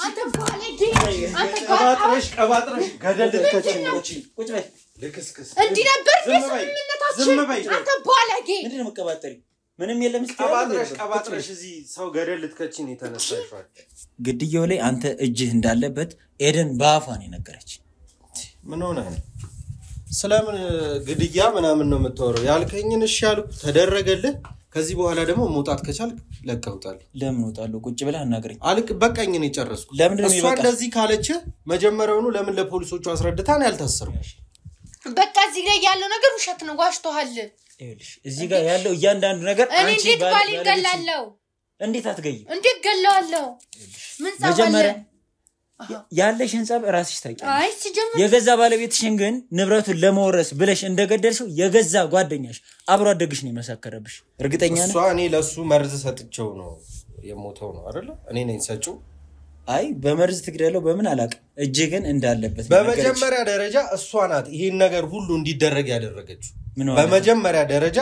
አንተ ባለጌ አንተ ቀባጥረሽ ገደል ልትከቺኝ ቁጭ በይ ልክስክስ እንዴ ነበር ዝም በይ አንተ ባለጌ ምንድነው መቀባጠሪ ምንም የለም ቀባጥረሽ እዚህ ሰው ገደል ልትከቺኝ የተነሳሽው ግድያው ላይ አንተ እጅህ እንዳለበት ኤደን ባፋን የነገረች ምን ሆነ ሰላምን ግድያ ምናምን ነው የምትወረው ያልከኝን እሺ ያልኩ ተደረገልህ ከዚህ በኋላ ደግሞ መውጣት ከቻልክ ለቀውጣል ለምን ወጣለው ቁጭ ብለህ አናገረኝ አልክ በቃኝ ነው የጨረስኩ እሷ እንደዚህ ካለች መጀመሪያውኑ ለምን ለፖሊሶቹ አስረድታን ያልታሰረው በቃ እዚህ ላይ ያለው ነገር ውሸት ነው ዋሽቶሃል ይኸውልሽ እዚህ ጋር ያለው እያንዳንዱ ነገር አንቺ ባል ይገላለው እንዴት አትገይ እንዴት ገላለው ምን መጀመሪያ ያለሽን ጸብ ራስሽ ታውቂያለሽ አይ ሲጀምር የገዛ ባለቤትሽን ግን ንብረቱን ለመወረስ ብለሽ እንደገደልሽው የገዛ ጓደኛሽ አብሮ አደግሽ ነው መሰከረብሽ እርግጠኛ ነኝ እሷ እኔ ለሱ መርዝ ሰጥቼው ነው የሞተው ነው አይደል እኔ ነኝ ሰጪው አይ በመርዝ ትግደለው በምን አላቅ እጅ ግን እንዳለበት በመጀመሪያ ደረጃ እሷ ናት ይሄን ነገር ሁሉ እንዲደረግ ያደረገችው በመጀመሪያ ደረጃ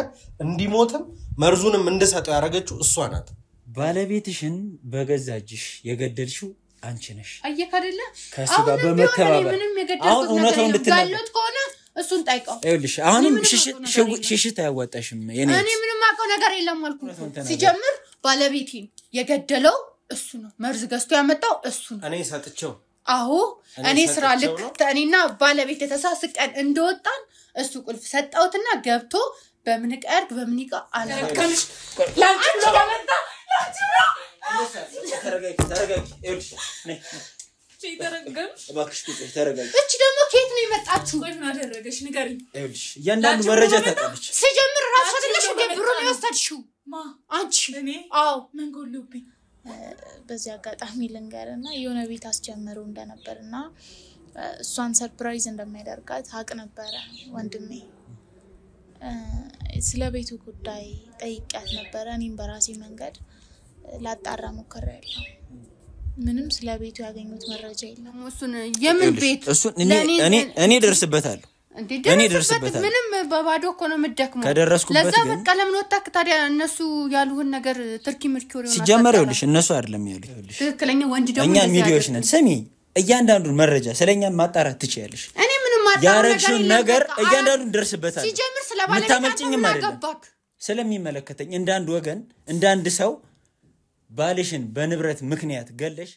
እንዲሞትም መርዙንም እንደሰጠው ያደረገችው እሷ ናት ባለቤትሽን በገዛጅሽ የገደልሽው አንቺ ነሽ አየክ አይደለ ከሱ ጋር በመተባበር አሁን እውነታው እንድትናገር ከሆነ እሱን ጠይቀው ይኸውልሽ አሁንም ሽሽት አያዋጣሽም እኔ ምንም አውቀው ነገር የለም አልኩ ሲጀምር ባለቤቴን የገደለው እሱ ነው መርዝ ገዝቶ ያመጣው እሱ ነው እኔ ሰጥቼው አዎ እኔ ስራ ልክ እኔና ባለቤቴ ተሳስቀን እንደወጣን እሱ ቁልፍ ሰጣውትና ገብቶ በምን ቀርግ በምን ይቃ አላቀምሽ ላንቺ ነው ባመጣ ላንቺ ነው ተረጋጊ ይኸውልሽ ነይ ሲተረገምሽ እባክሽ ተረጋጊ እቺ ደግሞ ከየት ነው የመጣችሁ ወይ ምን አደረገሽ ንገሪኝ ይኸውልሽ ያንዳንዱ መረጃ ታውቃለች ሲጀምር ራስ አይደለሽ ብሩን ያስተድሽው ማ አንቺ እኔ አዎ ምን ጎልብኝ በዚህ አጋጣሚ ልንገርና የሆነ ቤት አስጀምሩ እንደነበርና እሷን ሰርፕራይዝ እንደማይደርጋት አቅ ነበር ወንድሜ ስለ ቤቱ ጉዳይ ጠይቂያት ነበር እኔም በራሴ መንገድ ላጣራ ሞከራለሁ ምንም ስለ ቤቱ ያገኙት መረጃ የለም እሱን የምን ቤት እሱን እኔ ደርስበታለሁ እኔ ደርስበታለሁ ምንም በባዶ እኮ ነው የምደክመው ከደረስኩበት ለዛ በቃ ለምን ወጣክ ታዲያ እነሱ ያሉን ነገር ትርኪ ምርኪው ነው ሲጀመር ይኸውልሽ እነሱ አይደለም ያሉት ትክክለኛ ወንድ ደግሞ እኛ ሚዲያዎች ነን ስሚ እያንዳንዱን መረጃ ስለኛ ማጣራት ትችያለሽ እኔ ምንም ማጣራት ያረግሽው ነገር እያንዳንዱን ደርስበታል ሲጀምር ስለባለመታመኝም አይደለም ስለሚመለከተኝ እንዳንድ ወገን እንዳንድ ሰው ባልሽን በንብረት ምክንያት ገለሽ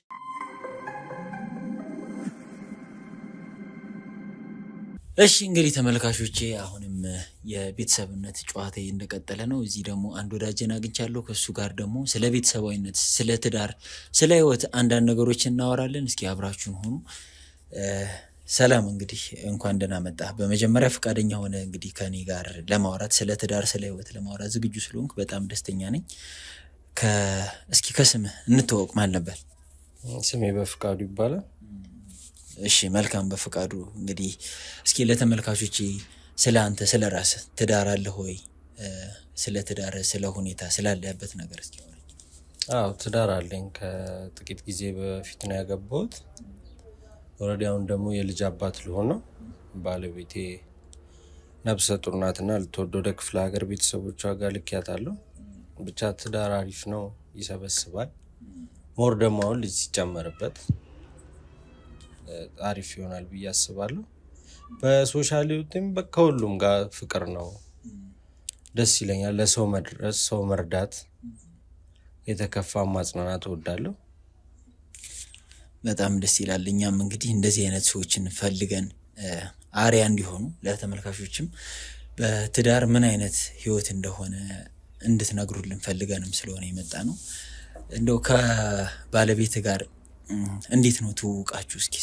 እሺ እንግዲህ ተመልካቾቼ አሁንም የቤተሰብነት ጨዋታ እንደቀጠለ ነው እዚህ ደግሞ አንድ ወዳጅን አግኝቻለሁ ከሱ ጋር ደግሞ ስለ ቤተሰባዊነት ስለ ትዳር ስለ ህይወት አንዳንድ ነገሮችን እናወራለን እስኪ አብራችሁን ሆኑ ሰላም እንግዲህ እንኳን ደህና መጣ በመጀመሪያ ፍቃደኛ ሆነ እንግዲህ ከኔ ጋር ለማውራት ስለ ትዳር ስለ ህይወት ለማውራት ዝግጁ ስለሆንክ በጣም ደስተኛ ነኝ እስኪ ከስምህ እንተዋወቅ ማን ነበር ስሜ በፍቃዱ ይባላል እሺ መልካም በፍቃዱ እንግዲህ እስኪ ለተመልካቾች ስለ አንተ ስለ ራስህ ትዳር አለ ሆይ ስለ ትዳር ስለ ሁኔታ ስላለበት ነገር እስኪ አዎ ትዳር አለኝ ከጥቂት ጊዜ በፊት ነው ያገባሁት ወረዲያውን ደግሞ የልጅ አባት ልሆን ነው ባለቤቴ ነብሰ ጡር ናትና ልትወልድ ክፍለ ሀገር ቤተሰቦቿ ጋር ልክያታለሁ ብቻ ትዳር አሪፍ ነው ይሰበስባል ሞር ደግሞ አሁን ልጅ ሲጨመርበት አሪፍ ይሆናል ብዬ አስባለሁ በሶሻል ዩቲዩብ በከሁሉም ጋር ፍቅር ነው ደስ ይለኛል ለሰው መድረስ ሰው መርዳት የተከፋ ማጽናናት ወዳለሁ በጣም ደስ ይላል እኛም እንግዲህ እንደዚህ አይነት ሰዎችን ፈልገን አሪያ እንዲሆኑ ለተመልካቾችም በትዳር ምን አይነት ህይወት እንደሆነ እንድትነግሩልን ፈልገንም ስለሆነ የመጣ ነው እንደው ከባለቤት ጋር እንዴት ነው ትውቃችሁ እስኪ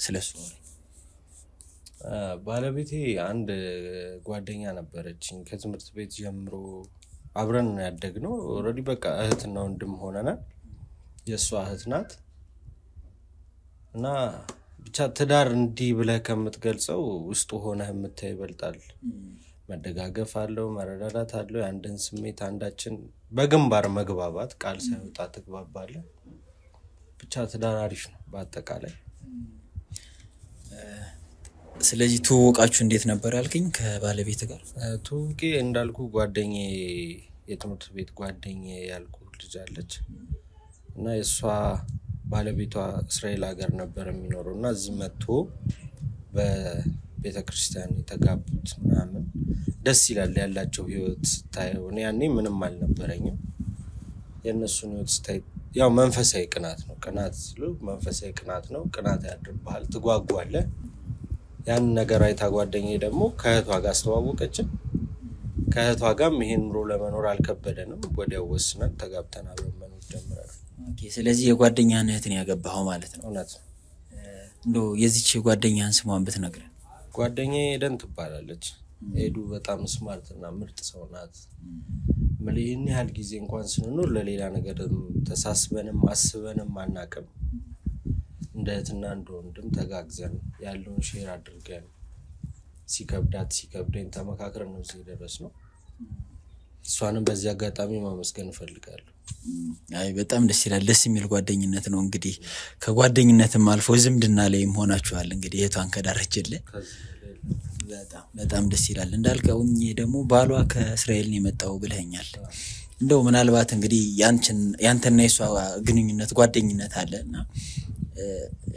ስለሱ ባለቤቴ አንድ ጓደኛ ነበረችኝ ከትምህርት ቤት ጀምሮ አብረን ያደግነው ኦሬዲ በቃ እህትና ወንድም ሆነናል የሷ እህት ናት እና ብቻ ትዳር እንዲህ ብለህ ከምትገልጸው ውስጥ ሆነህ የምታይ ይበልጣል መደጋገፍ አለው መረዳዳት አለው አንድን ስሜት አንዳችን በግንባር መግባባት ቃል ሳይወጣ ተግባባለ ብቻ ትዳር አሪፍ ነው በአጠቃላይ ስለዚህ ትውቃችሁ እንዴት ነበር ያልከኝ ከባለቤት ጋር ትውቂ እንዳልኩ ጓደኛዬ የትምህርት ቤት ጓደኛዬ ያልኩ ልጅ አለች እና የሷ ባለቤቷ እስራኤል ሀገር ነበር የሚኖረውና እዚህ መጥቶ በቤተክርስቲያን የተጋቡት ምናምን ደስ ይላል ያላቸው ህይወት ስታየው እኔ ያኔ ምንም አልነበረኝም የነሱን ህይወት ስታይ ያው መንፈሳዊ ቅናት ነው ቅናት ሲሉ መንፈሳዊ ቅናት ነው ቅናት ያድርባል ትጓጓለህ ያን ነገር አይታ ጓደኛዬ ደግሞ ከእህቷ ጋር አስተዋወቀችን ከእህቷ ጋር ይሄን ኑሮ ለመኖር አልከበደንም ወዲያው ወስነን ተጋብተን አብረን መኖር ጀመረን ኦኬ ስለዚህ የጓደኛን እህትን ያገባው ማለት ነው እውነት እንደው የዚች ጓደኛን ስሟን ብትነግረን ጓደኛዬ ኤደን ትባላለች ኤዱ በጣም ስማርት እና ምርጥ ሰው ናት ምን ያህል ጊዜ እንኳን ስንኖር ለሌላ ነገር ተሳስበንም አስበንም አናቀም እንደትና እንደወንድም ተጋግዘን ያለውን ሼር አድርገን ሲከብደን ተመካክረን ነው እዚህ ደረስነው እሷንም በዚህ አጋጣሚ ማመስገን ፈልጋለሁ አይ በጣም ደስ ይላል ደስ የሚል ጓደኝነት ነው እንግዲህ ከጓደኝነትም አልፎ ዝምድና ላይም ሆናችኋል እንግዲህ እህቷን ከዳረችልህ በጣም ደስ ይላል እንዳልከውኝ ደግሞ ባሏ ከእስራኤል ነው የመጣው ብለኛል እንደው ምናልባት እንግዲህ ያንተና የሷ ግንኙነት ጓደኝነት አለና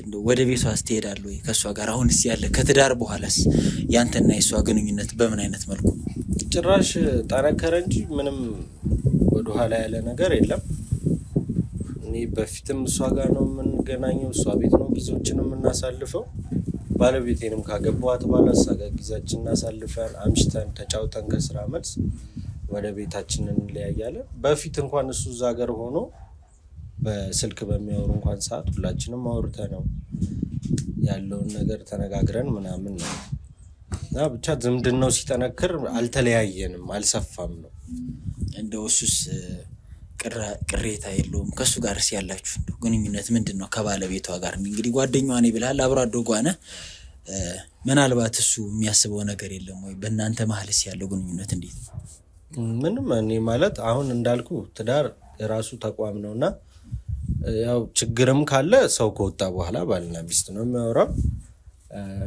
እንደው ወደ ቤቷ አስተሄዳል ወይ ከሷ ጋር አሁንስ ያለ ከትዳር በኋላስ ያንተና የሷ ግንኙነት በምን አይነት መልኩ ጭራሽ ጠረከረ እንጂ ምንም ወደ ኋላ ያለ ነገር የለም እኔ በፊትም እሷ ጋር ነው የምንገናኘው እሷ ቤት ነው ጊዜዎችንም እናሳልፈው ባለቤቴንም ካገባኋት በኋላ ሳጋ ጊዜያችንን እናሳልፈን አምሽተን ተጫውተን ከስራ መልስ ወደ ቤታችን እንለያያለን በፊት እንኳን እሱ እዛ ሀገር ሆኖ በስልክ በሚያወሩ እንኳን ሰዓት ሁላችንም አውርተነው ያለውን ነገር ተነጋግረን ምናምን ነው እና ብቻ ዝምድናው ሲጠነክር አልተለያየንም አልሰፋም ነው እንደው እሱስ ቅሬታ የለውም ከሱ ጋርስ ያላችሁ ግንኙነት ምንድነው ከባለቤቷ ጋር እንግዲህ ጓደኛዋ ነኝ ብለሃል አብሮ አደጓነ ምናልባት እሱ የሚያስበው ነገር የለም ወይ በእናንተ መሐልስ ያለው ግንኙነት እንዴት ምንም እኔ ማለት አሁን እንዳልኩ ትዳር የራሱ ተቋም ነውና ያው ችግርም ካለ ሰው ከወጣ በኋላ ባልና ሚስት ነው የሚያወራው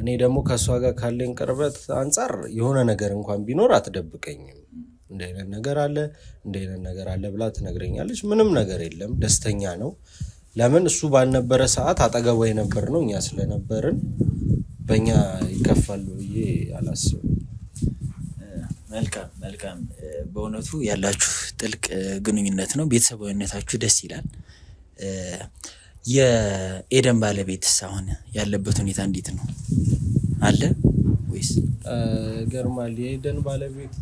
እኔ ደግሞ ከሷ ጋር ካለኝ ቅርበት አንፃር የሆነ ነገር እንኳን ቢኖር አትደብቀኝም እንደነ ነገር አለ ብላ ትነግረኛለች ምንም ነገር የለም ደስተኛ ነው ለምን እሱ ባልነበረ ሰዓት አጠገቧ የነበር ነው እኛ ስለነበርን በእኛ ይከፋል ብዬ አላስብም መልካም በእውነቱ ያላችሁ ጥልቅ ግንኙነት ነው ቤተሰባዊነታችሁ ደስ ይላል የኤደን ባለቤትስ አሁን ያለበት ሁኔታ እንዴት ነው አለ ወይስ ገርማል የኤደን ባለቤት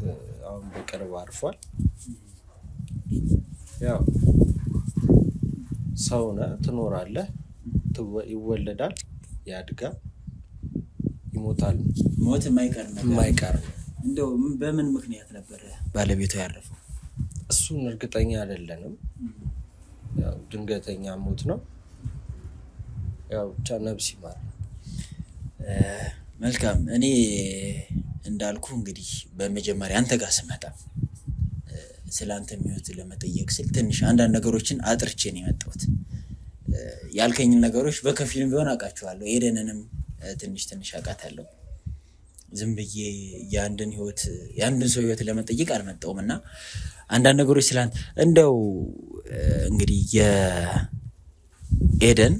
አሁን በቅርብ አርፏል ያው ሰውና ትኖራለህ ይወለዳል ያድጋል ይሞታል ሞት የማይቀር እንደው በምን ምክንያት ነበር ባለቤቱ ያረፈው እሱን እርግጠኛ አይደለንም ያው ድንገተኛ ሞት ነው ያው ቻናብሲ ማር መልካም እኔ እንዳልኩ እንግዲህ በመጀመሪያ አንተ ጋር ስመጣ ስላንተ የሚወት ለመጠየቅ ስል ትንሽ አንዳንድ ነገሮችን አጥርቼ ነው የመጣሁት ያልከኝ ነገሮች በከፊልም ቢሆን አቃቸዋለሁ ኤደንንም ትንሽ አቃታለሁ ዝም ብዬ ያንድን ሰው ህይወት ለመጠየቅ አልመጣውምና አንዳንድ ነገሮች ስላንተ እንደው እንግዲህ የኤደን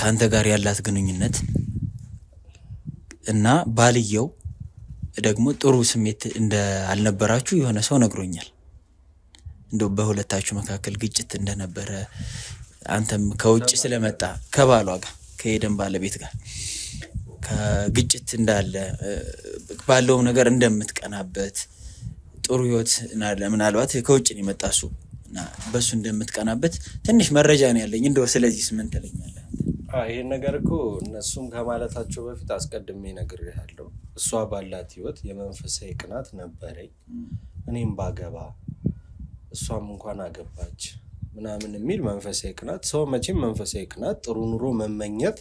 ካንተ ጋር ያላት ግንኙነት እና ባልየው ደግሞ ጥሩ ስሜት እንዳልነበራችሁ የሆነ ሰው ነግሮኛል እንደው በሁለታችሁ መካከል ግጭት እንደነበረ አንተም ከውጭ ስለመጣ ከባሏ ጋር ከኤደን ባለቤት ጋር ከግጭት እንዳለ ባለው ነገር እንደምትቀናበት ጥሩ ህይወት ምናልባት ከውጭ ነው የመጣሱ እና በሱ እንደምትቀናበት ትንሽ መረጃ ነው ያለኝ እንደው ስለዚህ ምን ትለኛለህ ይሄን ነገር እኮ እነሱም ከማለታቸው በፊት አስቀድሜ ነግሬሃለሁ እሷ ባላት ህይወት የመንፈሳዊ ቅናት ነበረኝ እኔም ባገባ እሷም እንኳን አገባች ምናምን የሚል መንፈሳዊ ቅናት ሰው መቼም መንፈሳዊ ቅናት ጥሩ ኑሮ መመኘት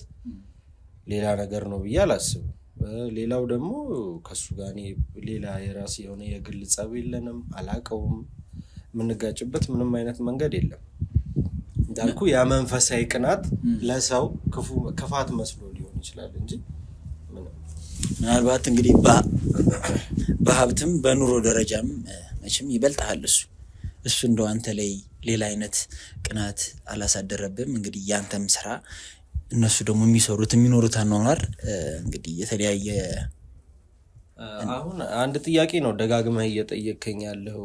ሌላ ነገር ነው ብዬ አላስብም ሌላው ደግሞ ከሱ ጋር ሌላ የራስ የሆነ የግል ጸብ የለንም አላቀውም ምንጋጭበት ምንም አይነት መንገድ የለም እንዳልኩ ያ መንፈሳዊ ቅናት ለሰው ክፋት መስሎ ሊሆን ይችላል እንጂ ምናልባት እንግዲህ በሀብትም በኑሮ ደረጃም መቼም ይበልጣል እሱ እንደው አንተ ላይ ሌላ አይነት ቅናት አላሳደረብም እንግዲህ ያንተም ስራ እነሱ ደግሞ የሚሰሩት የሚኖሩት አኗኗር እንግዲህ የተለያየ አሁን አንድ ጥያቄ ነው ደጋግመህ እየጠየከኝ ያለው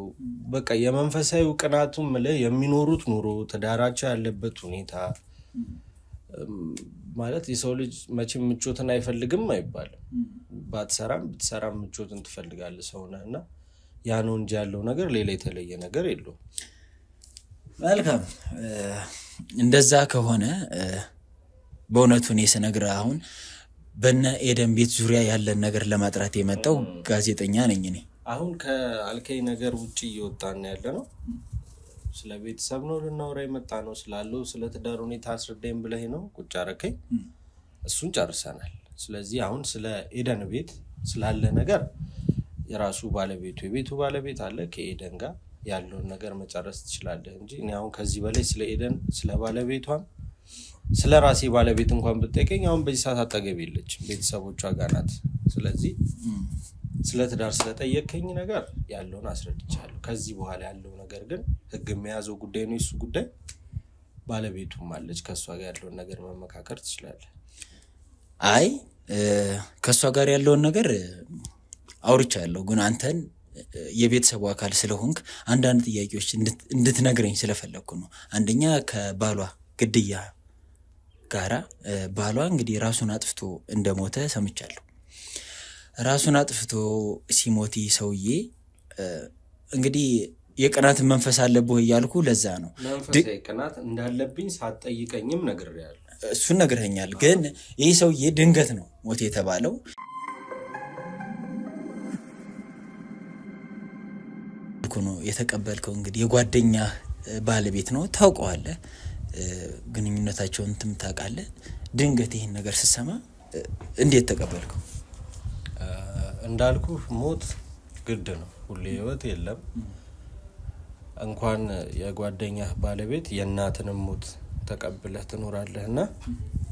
በቃ የመንፈሳዊ ቅናቱም ማለት የሚኖሩት ኑሮ ተዳራቻ ያለበት ሁኔታ ማለት የሰው ልጅ መቼም ምቾትን አይፈልግም አይባልም ባትሰራም ብትሰራም ምቾትን ትፈልጋለህ ሰውነህና ያ ነው እንጂ ያለው ነገር ሌላ የተለየ ነገር የለውም መልካም እንደዛ ከሆነ በእውነቱ ነው ስነግራ አሁን በእነ ኤደን ቤት ዙሪያ ያለን ነገር ለማጥራት የመጣው ጋዜጠኛ ነኝ እኔ አሁን ከአልከይ ነገር ውጪ እየወጣን ያለ ነው ስለ ቤተሰብ ነው ልናወራ የመጣ ነው ስላለው ስለ ትዳር ሁኔታ አስረዳኝ ብለህ ነው ቁጭ አረከኝ እሱን ጨርሰናል ስለዚህ አሁን ስለ ኤደን ቤት ስላለ ነገር የራሱ ባለቤቱ የቤቱ ባለቤት አለ ከኤደን ጋር ያለው ነገር መጨረስ ትችላለህ እንጂ እኔ አሁን ከዚህ በላይ ስለ ኤደን ስለ ባለቤቷም ስለ ራሴ ባለቤት እንኳን ብትጠይቀኝ አሁን በዚህ ሰዓት አጠገቤለች ቤተሰቦቿ ጋር ናት ስለዚህ ስለ ትዳር ስለጠየቀኝ ነገር ያለውን አስረድቻለሁ ከዚህ በኋላ ያለው ነገር ግን ህግ የሚያዘው ጉዳይ ነው እሱ ጉዳይ ባለቤቱም አለች ከሷ ጋር ያለው ነገር መመካከር ትችላለህ አይ ከሷ ጋር ያለው ነገር አውርቻለሁ ግን አንተን የቤተሰቡ አካል ስለሆንክ አንዳንድ ጥያቄዎች እንድትነግረኝ ስለፈለኩ ነው አንደኛ ከባሏ ግድያ ጋራ ባሏ እንግዲህ ራሱን አጥፍቶ እንደሞተ ሰምቻለሁ ራሱን አጥፍቶ ሲሞት ሰውዬ እንግዲህ የቅናት መንፈስ አለብህ ይያልኩ ለዛ ነው መንፈሳዊ ቅናት እንዳለብኝ ሳትጠይቀኝም ነግሬያለሁ እሱን ነግረኛል ግን ይሄ ሰውዬ ድንገት ነው ሞት የተባለው ነው የተቀበልከው እንግዲህ የጓደኛ ባለቤት ነው ታውቀዋለህ ግንኙነታቸውን ትምታቃለህ ድንገት ይሄን ነገር ሲሰማ እንዴት ተቀበልከው እንዳልኩ ሞት ግድ ነው ሁሌ ህይወት የለም እንኳን የጓደኛ ባለቤት የእናትንም ሞት ተቀብለህ ትኖራለህና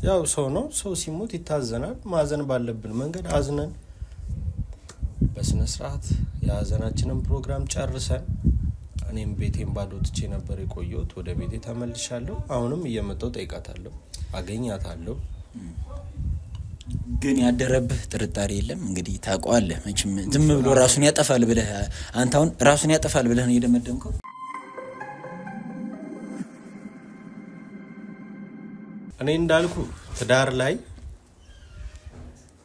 ያው ሰው ነው ሰው ሲሞት ይታዘናል ማዘን ባለብን መንገድ አዝነን በስነ ስርዓት ያዘናችንን ፕሮግራም ጨርሰን እኔም ቤቴን ባዶትቼ ነበር የቆየሁት ወደ ቤቴ ተመልሻለሁ አሁንም እየመጣሁ ጠይቃታለሁ አገኛታለሁ ግን ያደረብህ ጥርጣሬ የለም እንግዲህ ታውቀዋለህ መቼም ዝም ብሎ ራሱን ያጠፋል ብለህ አንተ አሁን ራሱን ያጠፋል ብለህ ነው የደመደምከው እኔ እንዳልኩ ትዳር ላይ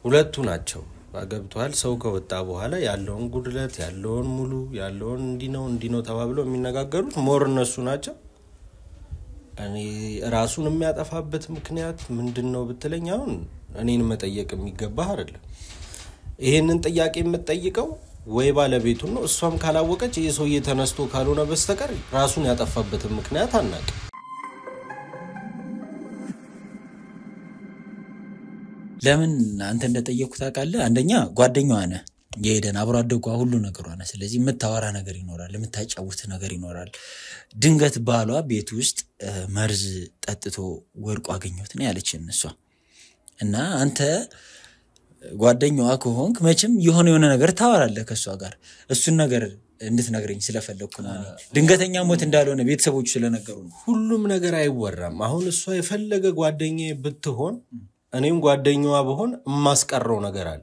ሁለቱ ናቸው አገብቷል ሰው ከወጣ በኋላ ያለውን ጉድለት ያለውን ሙሉ ያለውን እንዲነው ተባብሎ የሚነጋገሩት ሞር እነሱ ናቸው እኔ ራሱን የሚያጠፋበት ምክንያት ምንድነው ብትለኝ አሁን እኔን መጠየቅ የሚገባህ አይደለም ይሄንን ጥያቄ የምትጠይቀው ወይ ባለቤቱን ነው እሷም ካላወቀች ይሄ ሰው እየተነስቶ ካልሆነ በስተቀር ራሱን ያጠፋበት ምክንያት አናውቅ ለምን አንተ እንደጠየቁት አቃለ አንደኛ ጓደኛዋ ነህ የኤደን አብሮ አደጓ ሁሉ ነገሯ ነህ ስለዚህ የምታወራ ነገር ይኖራል የምታጫውት ነገር ይኖራል ድንገት ባሏ ቤት ውስጥ መርዝ ጠጥቶ ወርቆ አገኘሁት ነው ያለችን እሷ እና አንተ ጓደኛዋ ከሆንክ መቼም የሆነ ነገር ታወራለህ ከሷ ጋር እሱን ነገር እንድትነግረኝ ስለፈለኩ ነው ድንገተኛ ሞት እንዳልሆነ ቤተሰቦቹ ስለነገሩ ነው ሁሉም ነገር አይወራም አሁን እሷ የፈለገ ጓደኛዬ ብትሆን እኔም ጓደኛዋ በሆን ማስቀረው ነገር አለ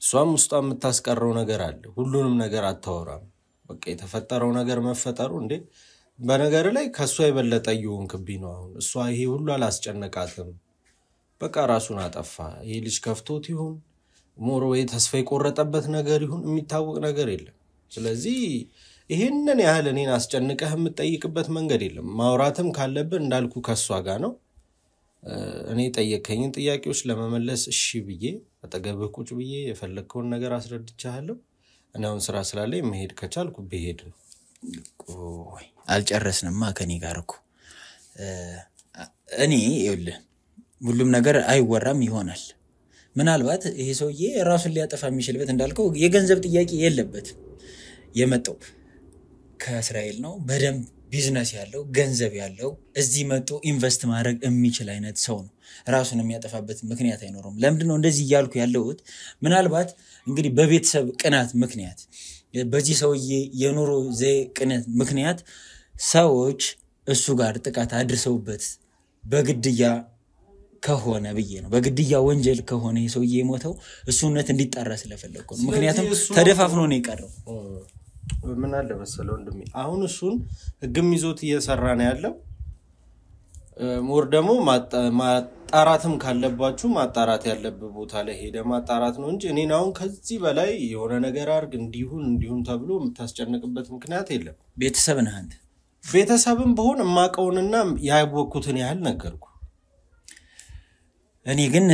እሷም ውስጧ የምታስቀረው ነገር አለ ሁሉንም ነገር አታወራም በቃ የተፈጠረው ነገር መፈጠሩ እንዴ በነገር ላይ ከሷ የበለጠ ይሆንክብኝ ነው አሁን እሷ ይሄ ሁሉ አላስጨነቃትም በቃ ራሱን አጠፋ ይሄ ልጅ ከፍቶት ይሁን ሞሮ ወይ ተስፋ የቆረጠበት ነገር ይሁን የሚታወቅ ነገር የለም ስለዚህ ይሄንን ያህል እኔን አስጨንቀህ የምትጠይቅበት መንገድ የለም ማውራትም ካለብህ እንዳልኩ ከሷ ጋር ነው እኔ ጠየቀኝን ጥያቄዎች ለመመለስ እሺ ብዬ አጠገብህ ቁጭ ብዬ የፈለከውን ነገር አስረድቻለሁ እኔ አሁን ስራ ስላለኝ መሄድ ከቻልኩ በሄድ ነው ቆይ አልጨረስንማ ከኔ ጋር እኮ እኔ ይኸውልህ ሁሉም ነገር አይወራም ይሆናል ምናልባት ይሄ ሰውዬ ራሱን ሊያጠፋ የሚችልበት እንዳልከው የገንዘብ ጥያቄ የለበት የመጣው ከእስራኤል ነው በደንብ ቢዝነስ ያለው ገንዘብ ያለው እዚህ መጥቶ ኢንቨስት ማድረግ የሚችል አይነት ሰው ነው ራሱን የሚያጠፋበት ምክንያት አይኖርም ለምንድነው እንደዚህ ያልኩ ያለውት ምናልባት እንግዲህ በቤተሰብ ቅናት ምክንያት በዚህ ሰውዬ የኑሮ ዘይ ቅናት ምክንያት ሰዎች እሱ ጋር ጥቃት አድርሰውበት በግድያ ከሆነ ብዬ ነው በግድያ ወንጀል ከሆነ የሰውዬ የሞተው እሱነት እንዲጣራ ስለፈለኩ ነው ምክንያቱም ተደፋፍኖ ነው የቀረው ምን አለ መሰለው እንደሚ አሁን እሱን ህግም ይዞት እየሰራ ነው ያለው ሞር ደግሞ ማጣራትም ካለባችሁ ማጣራት ያለበት ቦታ ላይ ሄደ ማጣራት ነው እንጂ እኔን አሁን ከዚህ በላይ የሆነ ነገር አርግ እንዲሁን ተብሎ የምታስጨንቅበት ምክንያት የለም ቤተሰብ ነህ አንተ ቤተሰብም በሆነ ማቀውንና ያወኩትን ያህል ነገርኩ እኔ ግን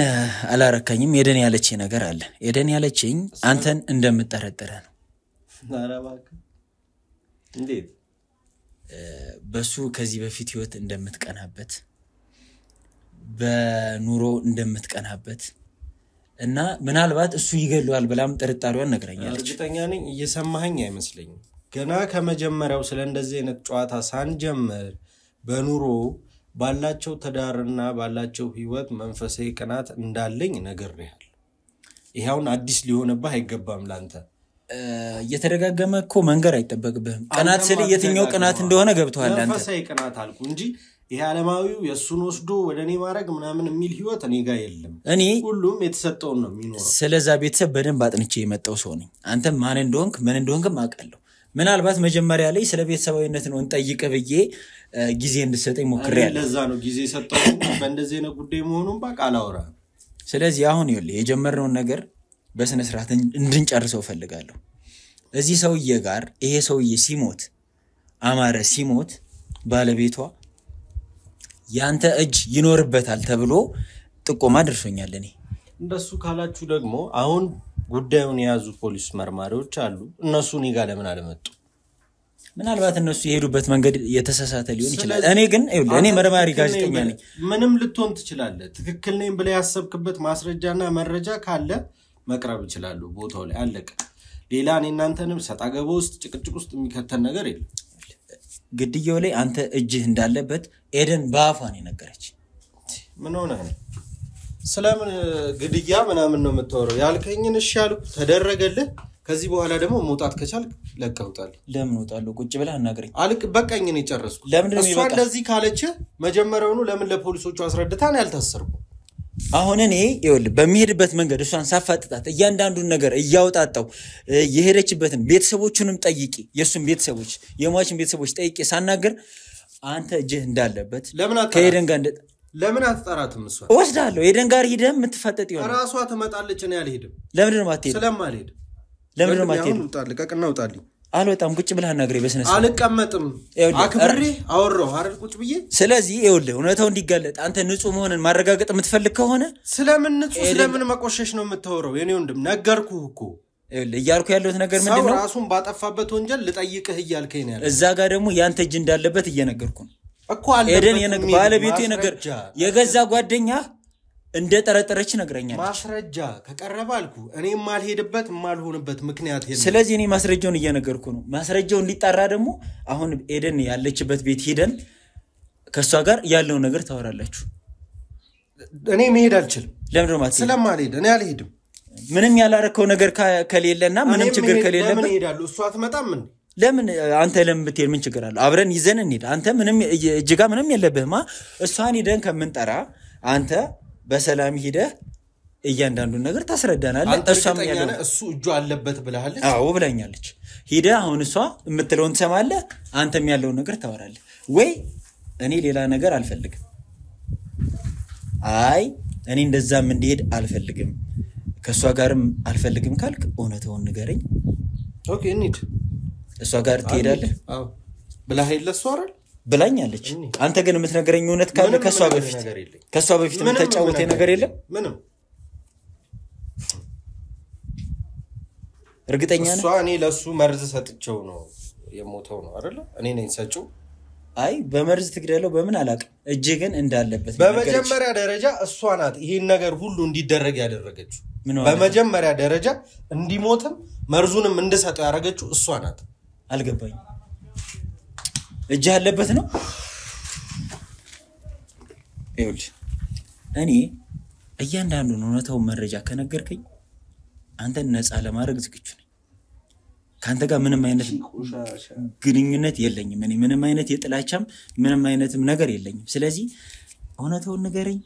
አላረካኝም ኤደን ያለችኝ ነገር አለ ኤደን ያለችኝ አንተን እንደምትጠረጥረ ነው ናራባክ እንዴት በሱ ከዚህ በፊት ህይወት እንደምትቀናበት በኑሮ እንደምትቀናበት እና ምናልባት እሱ ይገለዋል ብላም ጥርጣሬዋን ነግረኛለች እርግጠኛ ነኝ እየሰማኸኝ አይመስልኝም ገና ከመጀመሪያው ስለ እንደዚህ አይነት ጨዋታ ሳንጀምር በኑሮ ባላቸው ተዳርና ባላቸው ህይወት መንፈሳዊ ቅናት እንዳለኝ ነግሬሃል ይሄውን አዲስ ሊሆንብህ አይገባም ላንተ እየተደጋገመ እኮ መንገር አይተበቅብህም ቅናት ስለ የትኛው ቅናት እንደሆነ ገብቷል አንተ መንፈሳዊ ቅናት አልኩ እንጂ ይሄ ዓለማዊው የሱን ወስዶ ወደኔ ማረግ ምናምን የሚል ህይወት እኔ ጋር የለም እኔ ሁሉም የተሰጠው ነው የሚኖረው ስለዛ ቤተሰብ በደንብ አጥንቼ የመጣው ሰው ነኝ አንተ ማን እንደሆንክ ምን እንደሆንክ ማቀለው ምናልባት መጀመሪያ ላይ ስለ ቤተሰባዊነት ነው እንጠይቀ ብዬ ጊዜ እንድሰጠኝ ሞክሬያለሁ ለዛ ነው ጊዜ ሰጠው በእንደዚህ ነው ጉዳይ መሆኑን ባቃላውራ ስለዚህ አሁን ይኸውልህ የጀመርነው ነገር በስነ ስርዓት እንድንጨርሰው ፈልጋለሁ እዚህ ሰውዬ ጋር ይሄ ሰውዬ ሲሞት አማረ ሲሞት ባለቤቷ ያንተ እጅ ይኖርበታል ተብሎ ጥቆማ ደርሶኛል እኔ እንደሱ ካላችሁ ደግሞ አሁን ጉዳዩን ያዙ ፖሊስ መርማሪዎች አሉ እነሱን ይጋለ ምን አለመጡ ምናልባት እነሱ የሄዱበት መንገድ የተሳሳተ ሊሆን ይችላል እኔ ግን እኔ መርማሪ ጋዜጠኛ ነኝ ምንም ልትሆን ትችላለህ ትክክል ነኝ ብለ ያሰብክበት ማስረጃና መረጃ ካለ መቅረብ ይችላል ቦታው ላይ አለቀ ሌላ እኔ እናንተንም ሰጣገበው ውስጥ ጭቅጭቅ ውስጥ የሚከተን ነገር የለም ግድያው ላይ አንተ እጅ እንዳለበት ኤደን ባፋን የነገረች ምን ሆነ ሰላምን ግድያ ምናምን ነው የምትወረው ያልከኝን እሺ ያልኩ ተደረገልህ ከዚህ በኋላ ደግሞ መውጣት ከቻል ለቀውጣል ለምን ወጣለው ቁጭ ብለህ አናግረኝ አልክ በቃኝ ነው ጨረስኩ ለምን ነው እሷ እንደዚህ ካለች መጀመሪያውኑ ለምን ለፖሊሶቹ አስረድታን ያልታሰርኩ አሁን እኔ ይኸውልህ በሚሄድበት መንገድ እሷን ሳፋጥጣት እያንዳንዱን ነገር እያወጣጣው የሄደችበትን ቤተሰቦቹንም ጠይቂ የሱን ቤተሰቦች የሟችን ቤተሰቦች ጠይቂ ሳናገር አንተ እጅህ እንዳለበት ከኤደን ጋር ለምን አትጠራትም እሷ ወስዳለሁ ኤደን ጋር ሄደህ የምትፈጠጥ ይሆናል ራሷ ትመጣለች እኔ አልሄድም ለምን ነው ማትሄድ ስለማልሄድ ለምን ነው ማትሄድ ውጣልኝ ቀቅና ውጣልኝ አልወጣም ቁጭ ብለህ አናግረኝ በስነ ስርዓት አልቀመጥም አክብሬ አወራው አይደል ቁጭ ብዬ ስለዚህ ይኸውልህ እውነታው እንዲጋለጥ አንተ ንጹህ መሆንን ማረጋገጥ የምትፈልግ ከሆነ ስለምን ንጹህ ስለምን መቆሸሽ ነው የምታወራው የኔ ወንድም ነገርኩህ እኮ ይኸውልህ እያልኩ ያለሁት ነገር ምንድነው ራሱን ባጠፋበት ወንጀል ልጠይቅህ እያልከኝ ነው ያለው እዛ ጋር ደግሞ ያንተ እጅ እንዳለበት እየነገርኩ ነው እኮ አለበት ባለቤቱ የነገር የገዛ ጓደኛ እንደ ጠረጠረች ነገረኛለች ማስረጃ ከቀረበ አልኩ እኔ ማልሄድበት ማልሆንበት ምክንያት የለም ስለዚህ እኔ ማስረጃውን እየነገርኩ ነው ማስረጃው እንዲጣራ ደግሞ አሁን ኤደን ያለችበት ቤት ሄደን ከሷ ጋር ያለው ነገር ታወራላችሁ እኔ መሄድ አልችልም ለምን ነው ማለት ስለማልሄድ እኔ አልሄድም ምንም ያላረከው ነገር ከሌለና ምንም ችግር ከሌለበት ለምን ሄዳለሁ እሷ አትመጣም ለምን አንተ ለምን ብትሄድ ምን ችግር አለው አብረን ይዘን እንሂድ አንተ ምንም እጅጋ ምንም የለብህማ እሷን ሄደን ከምንጠራ አንተ በሰላም ሄደህ እያንዳንዱን ነገር ታስረዳናለህ እሷም ያለው እሱ እጁ አለበት ብለሃለች አዎ ብለኛለች ሄደህ አሁን እሷ የምትለውን ትሰማለህ አንተም ያለው ነገር ታወራለህ ወይ እኔ ሌላ ነገር አልፈልግም አይ እኔ እንደዛም እንዲሄድ አልፈልግም ከሷ ጋርም አልፈልግም ካልክ እውነታውን ንገረኝ ኦኬ እንሂድ እሷ ጋር ትሄዳለህ አዎ ብለሃል ለሷ አይደል ብላኛለች አንተ ግን የምትነግረኝ እውነት ካለ ከሷ በፊት ምን ተጫውተህ ነገር የለም ምንም እርግጠኛ ነህ እሷ እኔ ለሱ መርዝ ሰጥቼው ነው የሞተው ነው አይደል እኔ ነኝ ሰጪው አይ በመርዝ ትግደለው በምን አላቅም እጅ ግን እንዳለበት በመጀመሪያ ደረጃ እሷ ናት ይሄን ነገር ሁሉ እንዲደረግ ያደረገችው በመጀመሪያ ደረጃ እንዲሞትም መርዙንም እንድሰጠው ያደረገችው እሷ ናት አልገባኝ እጅ ያለበት ነው ይኸውልህ እኔ እያንዳንዱን እውነታውን መረጃ ከነገርከኝ አንተን ነፃ ለማድረግ ዝግጁ ነኝ ካንተ ጋር ምንም አይነት ግንኙነት የለኝም እኔ ምንም አይነት የጥላቻም ምንም አይነትም ነገር የለኝም ስለዚህ እውነታውን ንገረኝ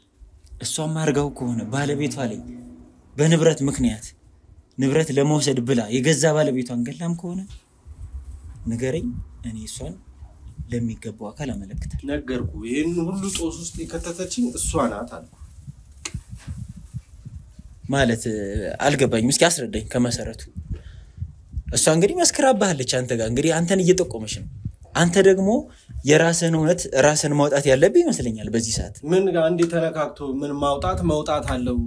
እሷም አርጋው ከሆነ ባለቤቷ ላይ በንብረት ምክንያት ንብረት ለመውሰድ ብላ የገዛ ባለቤቷን ገላም ከሆነ ንገረኝ እኔ እሷን ለሚገባው አካል አመለክታለሁ ነገርኩ ይሄን ሁሉ ጦስ ውስጥ የከተተችኝ እሷ ናት አልኩ ማለት አልገባኝም እስኪ አስረዳኝ ከመሰረቱ እሷ እንግዲህ መስከራባለች አንተ ጋር እንግዲህ አንተን እየጠቆመሽ ነው አንተ ደግሞ የራስን እውነት ራስን ማውጣት ያለብህ ይመስለኛል በዚህ ሰዓት ምን ጋር እንዴ ተነካክቶ ምን ማውጣት አለው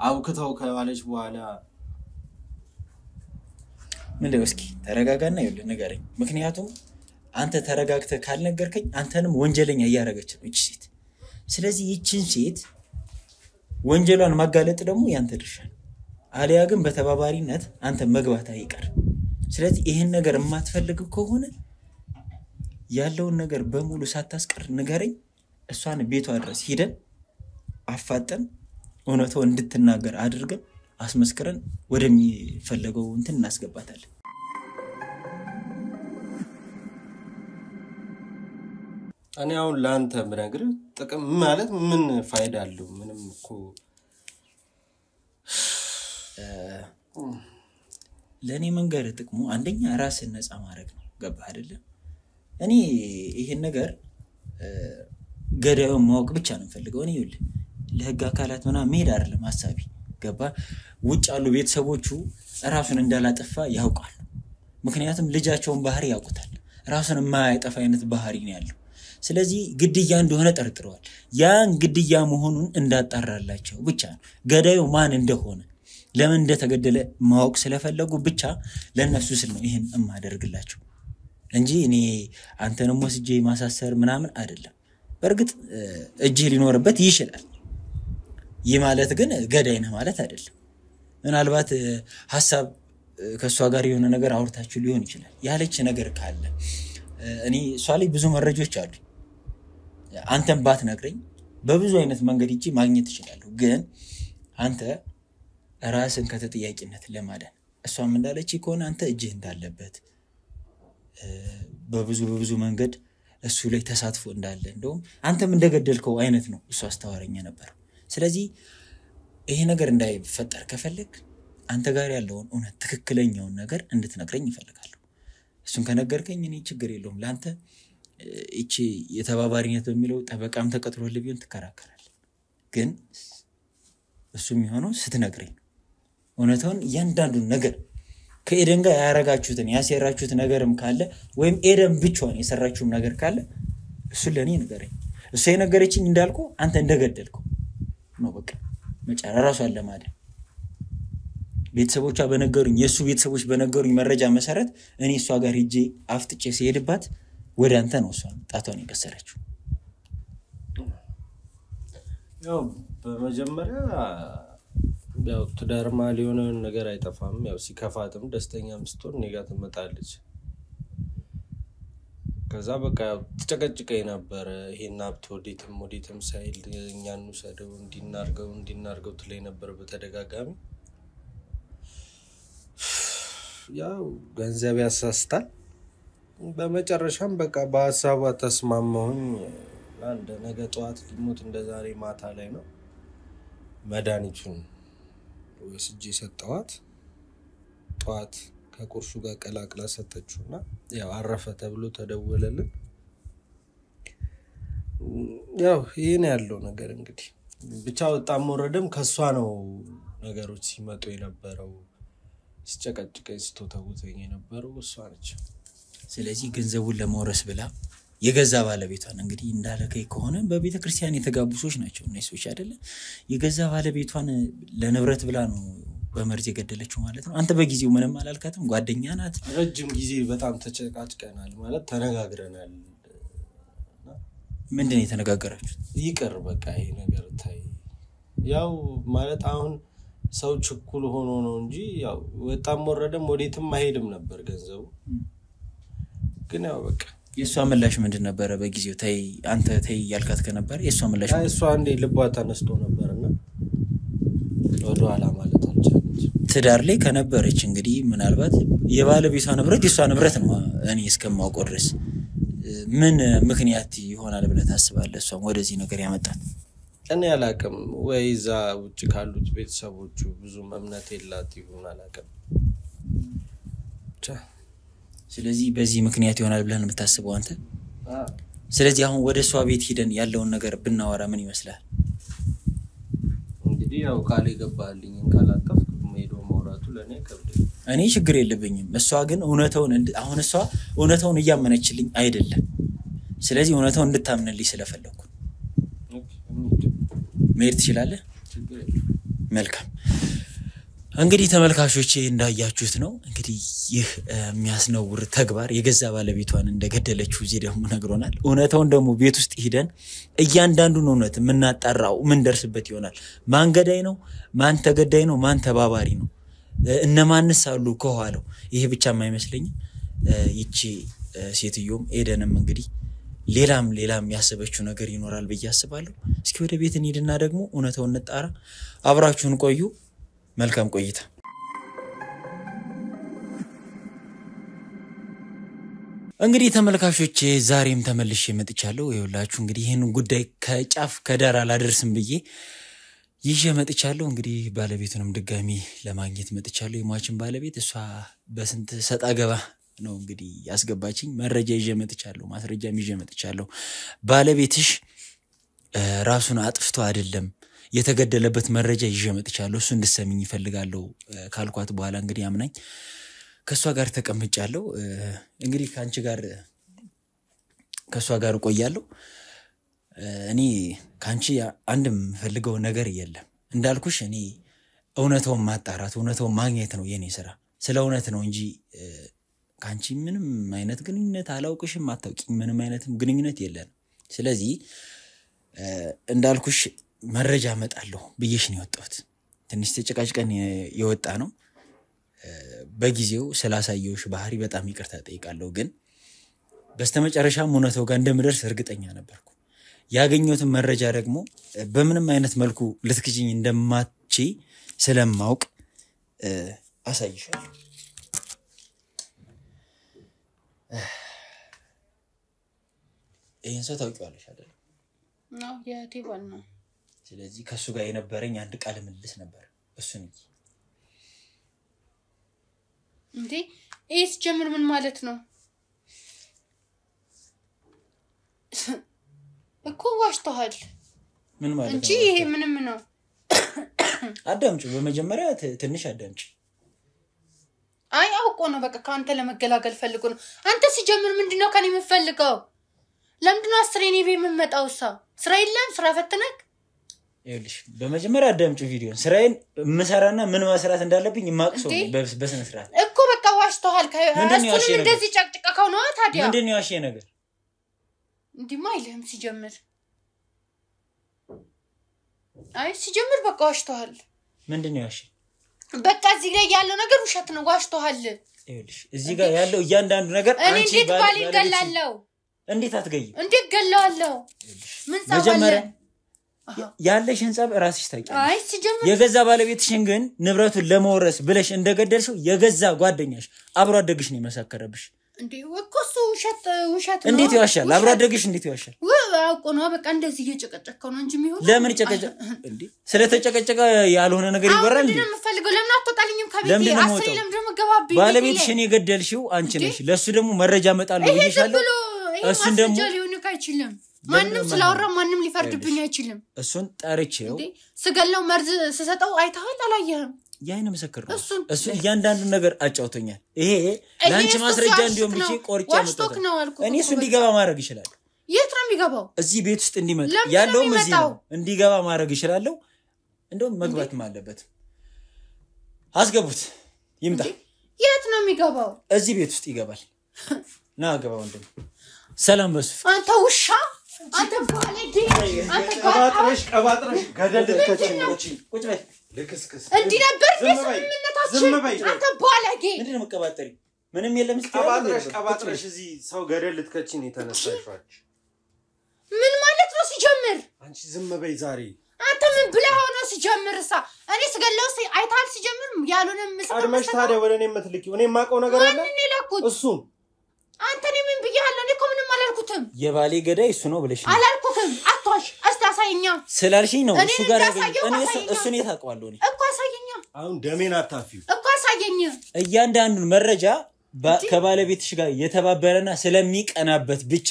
አውክተው ከዋለች በኋላ ምን ነው እስኪ ተረጋጋና ይኸውልህ ንገረኝ ምክንያቱም አንተ ተረጋግተህ ካልነገርከኝ አንተንም ወንጀለኛ ያያረጋች ነው እቺ ሴት ስለዚህ እቺን ሴት ወንጀሏን ማጋለጥ ደግሞ ያንተ ድርሻ ነው አሊያ ግን በተባባሪነት አንተ መግባት አይቀር ስለዚህ ይሄን ነገር የማትፈልግ ከሆነ ያለውን ነገር በሙሉ ሳታስቀር ንገረኝ እሷን ቤቷ ድረስ ሄደን አፋጠን እውነታው እንድትናገር አድርገን አስመስክረን ወደሚፈልገው እንትን እናስገባታለን እኔ አሁን ላንተ ምነግር ጥቅም ማለት ምን ፋይዳ አለው ምንም እኮ ለኔ መንገር ጥቅሙ አንደኛ ራስን ነፃ ማድረግ ነው ገባህ አይደለ እኔ ይሄን ነገር ገዳዩን ማወቅ ብቻ ነው ፈልገው እኔ ይኸውልህ ለህግ አካላት ምናምን መሄድ አይደለም ሐሳቢ ገባ ውጭ ያሉ ቤተሰቦቹ ራሱን እንዳላጠፋ ያውቃሉ ምክንያቱም ልጃቸውን ባህሪ ያውቁታል ራሱን የማያጠፋ አይነት ባህሪ ነው ያለው ስለዚህ ግድያ እንደሆነ ጠርጥረዋል ያን ግድያ መሆኑን እንዳጣራላቸው ብቻ ነው ገዳዩ ማን እንደሆነ ለምን እንደተገደለ ማወቅ ስለፈለጉ ብቻ ለነሱ ስል ነው ይሄን ማደርግላቸው እንጂ እኔ አንተንም ወስጄ ማሳሰር ምናምን አይደለም በርግጥ እጅ ሊኖርበት ይችላል ይህ ማለት ግን ገዳይ ነህ ማለት አይደለም ምናልባት ሐሳብ ከሷ ጋር የሆነ ነገር አውርታችሁ ሊሆን ይችላል ያለች ነገር ካለ እኔ እሷ ላይ ብዙ መረጃዎች አሉ አንተም ባትነግረኝ በብዙ አይነት መንገድ እጂ ማግኘት ይችላል ግን አንተ ራስን ከተጠያቂነት ለማዳን እሷም እንዳለች ይኮን አንተ እጅህ እንዳለበት በብዙ መንገድ እሱ ላይ ተሳትፎ እንዳለ እንደውም አንተም እንደገደልከው አይነት ነው እሱ አስተዋረኛ ነበር ስለዚህ ይሄ ነገር እንዳይፈጠር ከፈለክ አንተ ጋር ያለውን እውነት ትክክለኛውን ነገር እንድትነግረኝ ይፈልጋሉ እሱን ከነገርከኝ እኔ ችግር የለውም ላንተ እቺ የተባባሪነት በሚለው ጠበቃም ተቀጥሮልህ ቢሆን ትከራከራለህ ግን እሱ የሚሆነው ስትነግረኝ እውነታውን ያንዳንዱን ነገር ከኤደን ጋር ያረጋችሁትን ያሰራችሁት ነገርም ካለ ወይም ኤደን ብቻዋን የሰራችሁም ነገር ካለ እሱ ለኔ ንገረኝ እሱ የነገረችኝ እንዳልኩ አንተ እንደገደልከው ነው በቃ መጨረሻው ለማዳን ቤተሰቦቿ በነገሩኝ የሱ ቤተሰቦች በነገሩኝ መረጃ መሰረት እኔ እሷ ጋር ሄጄ አፍጥጬ ሲሄድባት ወደ አንተ ነው እሷ ጣቷን የከሰረችው ያው በመጀመሪያ ያው ትዳርማ ሊሆነ ነገር አይጠፋም ያው ሲከፋትም ደስተኛም ስትሆን እኔ ጋር ትመጣለች ከዛ በቃ ተጨቀጭቀኝ ነበር ይሄን ሀብት ወዴትም ሳይል እኛን ወሰደው እንዲናርገው ትለኝ ነበር በተደጋጋሚ ያው ገንዘብ ያሳስታል በመጨረሻም በቃ በሐሳቧ ተስማማሁኝ አንድ ነገ ጧት ሊሞት እንደዛሬ ማታ ላይ ነው መድኃኒቱን ወስጄ ሰጠዋት ጧት ከቁርሱ ጋር ቀላቅላ ሰጠችውና ያው አረፈ ተብሎ ተደወለልን ያው ይሄን ያለው ነገር እንግዲህ ብቻ ወጣም ወረደም ከሷ ነው ነገሮች ሲመጡ የነበረው ሲጨቀጭቀኝ ስትተውተኝ የነበረው እሷ ነች ስለዚህ ገንዘቡን ለመውረስ ብላ የገዛ ባለቤቷን እንግዲህ እንዳለከይ ከሆነ በቤተክርስቲያን የተጋቡሶች ናቸው እነሱች አይደለ የገዛ ባለቤቷን ለንብረት ብላ ነው በመርዝ የገደለችው ማለት ነው አንተ በጊዜው ምንም አላልካትም ጓደኛ ናት ረጅም ጊዜ በጣም ተጨቃጭቀናል ማለት ተነጋግረናል ምንድነው የተነጋገራችሁት ይቅር በቃ ይሄ ነገር ታይ ያው ማለት አሁን ሰው ችኩል ሆኖ ነው እንጂ ያው ወጣም ወረደም ወዴትም አይሄድም ነበር ገንዘቡ ግን ያው በቃ የሷ ምላሽ ምንድን ነበር በጊዜው ታይ አንተ ታይ ያልካት ከነበር የሷ ምላሽ እሷ እንደ ልቧ ተነስቶ ነበርና ወደ ኋላ ማለት አልቻለች ትዳር ላይ ከነበረች እንግዲህ ምናልባት የባለቤቷ ንብረት የሷ ንብረት ነው እኔ እስከማውቀው ድረስ ምን ምክንያት ይሆናል ብለህ ታስባለህ እሷም ወደዚህ ነገር ያመጣት እኔ አላቅም ወይ እዛ ውጭ ካሉት ቤተሰቦቹ ብዙ እምነት የላት ይሁን አላቅም ስለዚህ በዚህ ምክንያት ይሆናል ብለህ ነው የምታስበው አንተ ስለዚህ አሁን ወደ እሷ ቤት ሄደን ያለውን ነገር ብናወራ ምን ይመስላል እንግዲህ ያው ቃል ይገባልኝ እንካላጠፍ ሄዶ ማውራቱ ለኔ ከብደ እኔ ችግር የለብኝም እሷ ግን እውነታውን አሁን እሷ እውነታውን እያመነችልኝ አይደለም ስለዚህ እውነታውን እንድታምንልኝ ስለፈለኩ መሄድ ትችላለህ መልካም እንግዲህ ተመልካቾቼ እንዳያችሁት ነው እንግዲህ ይህ የሚያስነውር ተግባር የገዛ ባለቤቷን እንደገደለችው እዚህ ደግሞ ነግሮናል እውነታውን ደግሞ ቤት ውስጥ ሄደን እያንዳንዱን እውነት ምናጣራው ምን ደርስበት ይሆናል ማን ገዳይ ነው ማን ተገዳይ ነው ማን ተባባሪ ነው እነማንስ አሉ ከኋላው ይሄ ብቻም አይመስለኝም ይቺ ሴትዮም ኤደንም እንግዲህ ሌላም ያሰበችው ነገር ይኖራል በያስባለሁ እስኪ ወደ ቤት እንሂድና ደግሞ እውነታውን እንጣራ አብራችሁን ቆዩ መልካም ቆይታ እንግዲህ ተመልካቾቼ ዛሬም ተመልሼ መጥቻለሁ ይኸውላችሁ እንግዲህ ይሄን ጉዳይ ከጫፍ ከዳር አላደርስም ብዬ ይዤ መጥቻለሁ እንግዲህ ባለቤቱንም ድጋሚ ለማግኘት መጥቻለሁ የሟችን ባለቤት እሷ በስንት ሰጣ ገባ ነው እንግዲህ ያስገባችኝ መረጃ ይዤ መጥቻለሁ ማስረጃም ይዤ መጥቻለሁ ባለቤትሽ ራሱን አጥፍቶ አይደለም የተገደለበት መረጃ ይዤ መጥቻለሁ እሱ እንድሰሚኝ ይፈልጋለሁ ካልኳት በኋላ እንግዲህ አምናኝ ከሷ ጋር ተቀምጫለሁ እንግዲህ ካንቺ ጋር ከሷ ጋር ቆያለሁ እኔ ካንቺ አንድም ፈልገው ነገር የለም እንዳልኩሽ እኔ እውነታውን ማጣራት እውነታውን ማግኘት ነው የኔ ስራ ስለ እውነት ነው እንጂ ካንቺ ምንም አይነት ግንኙነት አላውቅሽም አታውቂኝ ምንም አይነትም ግንኙነት የለን ስለዚህ እንዳልኩሽ መረጃ መጣለሁ ብዬሽ ነው የወጣሁት ትንሽ ተጨቃጭቀን የወጣ ነው በጊዜው ስላሳየውሽ ባህሪ በጣም ይቅርታ ጠይቃለሁ ግን በስተመጨረሻም እውነታው ጋር እንደምደርስ እርግጠኛ ነበርኩ ያገኘሁትን መረጃ ደግሞ በምንም አይነት መልኩ ልትክጂኝ እንደማትቺ ስለማውቅ አሳይሻለሁ ይሄን ሰው ታውቂዋለሽ አይደል ነው የቴባል ነው ስለዚህ ከሱ ጋር የነበረኝ አንድ ቃል ምልልስ ነበር እሱን እንዴ ኤስ ጀምር ምን ማለት ነው እኮ ዋሽተሃል ምን ማለት ነው እንጂ ይሄ ምንም ነው አዳምጪ በመጀመሪያ ትንሽ አዳምጪ አይ አውቆ ነው በቃ ካንተ ለመገላገል ፈልጎ ነው አንተ ሲጀምር ምንድነው ከኔ የምፈልገው ለምንድነው አስሬኔ ቤት የምመጣውሳ ስራ የለም ስራ ፈተነክ ይልሽ በመጀመሪያ አዳምጪ ቪዲዮን ስራዬን መሰራና ምን መስራት እንዳለብኝ ማቅሰው በስነ ስርዓት እኮ በቃ ዋሽተሃል እሱንም እንደዚህ ጨቅጭቀው ነው ታዲያ ምንድነው ያሽ ነገር እንዲማ አይልህም ሲጀምር አይ ሲጀምር በቃ ዋሽተሃል ምንድነው ያሽ በቃ እዚህ ላይ ያለው ነገር ውሸት ነው ዋሽተሃል ይልሽ እዚህ ጋር ያለው እያንዳንዱ ነገር አንቺ ባል ይገላልው እንዴት አትገይም እንዴት ገላዋለሁ ምን ጻፈለ ያለሽን ጻብ ራስሽ ታውቂያለሽ አይ ሲጀምር የገዛ ባለቤትሽን ግን ንብረቱን ለመወረስ ብለሽ እንደገደልሽው የገዛ ጓደኛሽ አብሮ አደግሽ ነው መሰከረብሽ እንዴ ወቆሱ ውሸት ነው እንዴት ይዋሻል አብሮ አደግሽ እንዴት ይዋሻል አውቆ ነው በቃ እንደዚህ እየጨቀጨቀው ነው እንጂ የሚሆን ለምን ጨቀጨቀ እንዴ ስለተጨቀጨቀ ያልሆነ ነገር ይወራል እንዴ ለምን ፈልገው ለምን አትወጣልኝም ከቤቴ አስሬ ለምን ደግሞ ገባብኝ ባለቤትሽን የገደልሽው አንቺ ነሽ ለሱ ደግሞ መረጃ መጣለው ይልሻለሁ እሱን ደግሞ ሊሆን አይችልም ማንንም ስላወራ ማንንም ሊፈርድብኝ አይችልም እሱን ጠርቼው ስገለው መርዝ ስሰጠው አይተሃል አላየህም ያይነ መሰከር ነው እሱ እያንዳንዱ ነገር አጫውቶኛል ይሄ ላንቺ ማስረጃ እንዲሆን ብቻ ቆርጬ ነው እኔ እሱ እንዲገባ ማድረግ ይችላል የት ነው የሚገባው እዚህ ቤት ውስጥ እንዲመጣ ያለው እዚህ ነው እንዲገባ ማድረግ ይችላል እንደው መግባት ማለበት አስገቡት ይምጣ የት ነው የሚገባው እዚህ ቤት ውስጥ ይገባል ና ገባ ወንድም ሰላም በሱ አንተ ውሻ አንተ ባለጌ አንተ ቀባጥረሽ ገደል ልትከቺኝ ቁጭ በይ ልክስክስ እንዲ ነበር ዝም በይ አንተ ባለጌ ምንድነው መቀባጠሪ ምንም የለም ቀባጥረሽ እዚህ ሰው ገደል ልትከቺኝ የተነሳሽዋች ምን ማለት ነው ሲጀምር አንቺ ዝም በይ ዛሬ አንተ አንተ ምን ብለህ ሆኖ ሲጀምርሳ እኔ ስገለው አይታል ሲጀምር ያሉን ምስል አድመሽ ታዲያ ወደ እኔ የምትልኪው እኔ ማቀው ነገር አለ እሱ አንተ ምን ብያለሁ እኔ እኮ ምንም አላልኩትም የባሌ ገዳይ እሱ ነው ብለሽ አላልኩትም አጥቷሽ አስታሳይኛ ስላልሽኝ ነው እሱ ጋር እኔ እሱን የታውቀዋለሁ እኔ እኮ አሳየኛ አሁን ደሜን አታፊው እኮ አሳየኝ እያንዳንዱን መረጃ ከባለቤትሽ ጋር የተባበረና ስለሚቀናበት ብቻ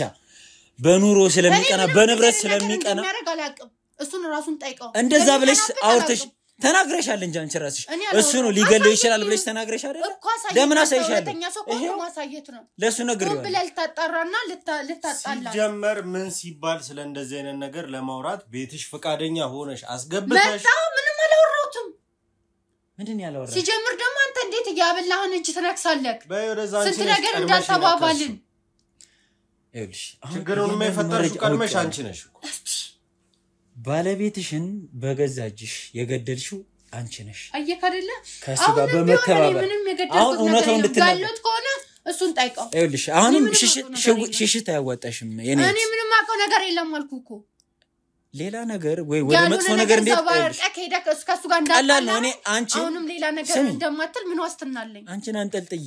በኑሮ ስለሚቀና በንብረት ስለሚቀና ያረጋላቅም እሱን ራሱን ጠይቀው እንደዛ ብለሽ አውርተሽ ተናግረሻል እንጂ አንቺ ራስሽ እሱ ነው ሊገለው ይችላል ብለሽ ተናግረሽ አይደል ለምን አሳይሻለሁ ይሄ ማሳየት ነው ለሱ ነግሬው ብለል ታጣራና ልታጣላ ሲጀመር ምን ሲባል ስለ እንደዚህ አይነት ነገር ለማውራት ቤትሽ ፈቃደኛ ሆነሽ አስገብተሽ መጣ ምንም አላወራሁትም ምንድን ያላወራ ሲጀምር ደግሞ አንተ እንዴት ያበላህን እጅ ትነክሳለህ በወደዛን ስንት ነገር እንዳልተባባልን ይልሽ ችግሩን የፈጠርሽው ቀድመሽ አንቺ ነሽ ባለቤትሽን በገዛጅሽ የገደልሽው አንቺ ነሽ አየክ አይደለ ከሱ ጋር በመተባበር አሁን እውነታው እንድትናገር ከሆነ እሱን ጠይቀው ይልሽ አሁንም ሽሽት አያዋጣሽም የኔ እኔ ምንም አውቀው ነገር የለም አልኩኩ ሌላ ነገር ወይ ወደ መጥፎ ነገር እንዴት ከሄደክ ከሱ ጋር እንዳጣላ እኔ አንቺ አሁንም ሌላ ነገር እንደማትል ምን ዋስትናለኝ አንቺን አንጠልጥዬ